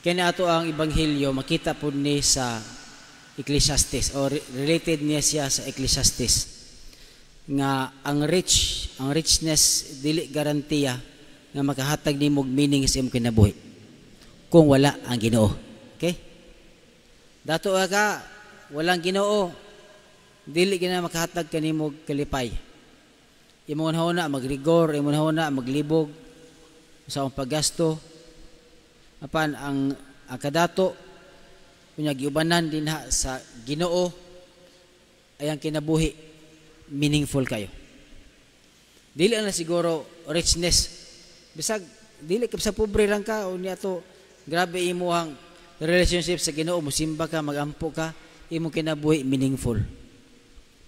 Kaya ato ang Ebanghelyo makita po ni sa Ecclesiastes or related niya siya sa Ecclesiastes nga ang richness dili garantiya nga makahatag nimo meaning sa imong kinabuhi kung wala ang Ginoo. Okay? Dato ka walang Ginoo, dili gina makahatag kanimo kalipay. Imong huna magrigor, imong huna maglibog sa ang paggasto. Apan ang kadato kunya giubanan din sa Ginoo ay ang kinabuhi meaningful kayo. Dili na siguro richness. Bisag dili ka sa pobre lang ka o niya to grabe imong relationship sa Ginoo, musimba ka, magampo ka, imong kinabuhi meaningful.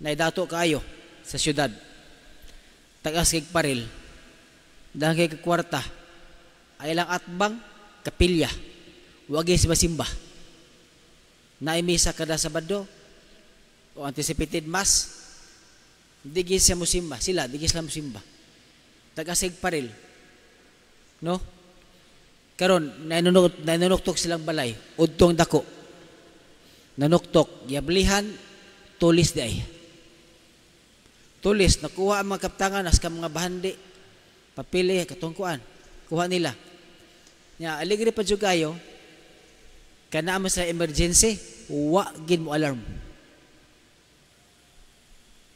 Naidato kaayo sa syudad. Tagas kay paril. Dahil kay kwarta. Ay lang atbang kapilya. Wagi si masimba. Naimisa kada Sabado o anticipated mass. Digis siya musimba. Sila, digis lang musimba. Tagasig paril. No? Karon, nanunuktok silang balay. Udtong dako. Nanuktok. Yablihan, tulis di ay. Tulis, nakuha ang mga kaptangan, as ka mga bahandi. Papili, katungkuan. Kuha nila. Nya, aligri pa kayo, kanama sa emergency, wagin mo alarm.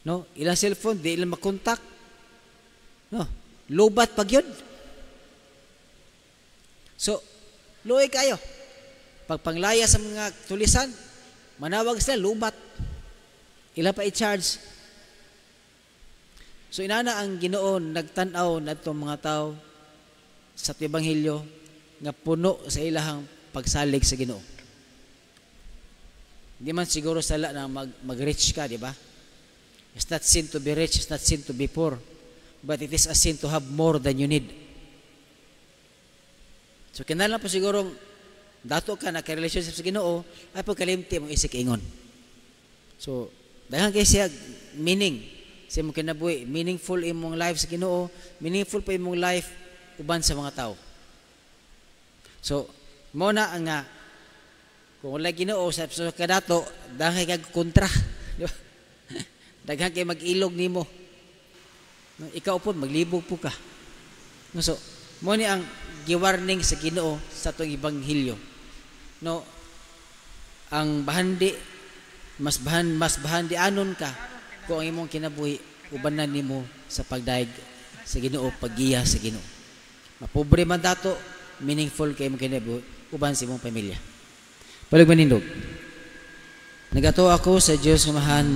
No, ilang cellphone di ilang makontak. No, lobat pag yun. So, luoy kayo. Pag panglaya sa mga tulisan, manawag sila lobat. Ila pa i-charge. So inana ang Ginoo nagtan-aw nadtong mga tao sa Ebanghelyo nga puno sa ilahang pagsalig sa Ginoo. Di man siguro sala na mag-rich ka, di ba? It's not sin to be rich, it's not sin to be poor, but it is a sin to have more than you need. So kinahanglan po siguro dato ka na ka-relationship sa Ginoo ay pagkalimti mong isik ingon. So daghan kay siya meaning sa imong kinabuhi, meaningful imong life sa Ginoo, meaningful pa imong life uban sa mga tao. So mo na ang kung wala Ginoo sa kadato daghan kay kontra, di ba? Daghan kay mag-ilog nimo. No, ikaw po maglibog po ka. No, so mo ni ang gi-warning sa Ginoo sa tuong Ebanghelyo. No, ang bahandi mas bahandi anon ka kung ang imong kinabuhi ubanan nimo sa pagdaig sa Ginoo, paggiya sa Ginoo. Mapobre man dato, meaningful kay imong kinabuhi uban sa imong pamilya. Palig manindog. Nagato ako sa Dios nga mahan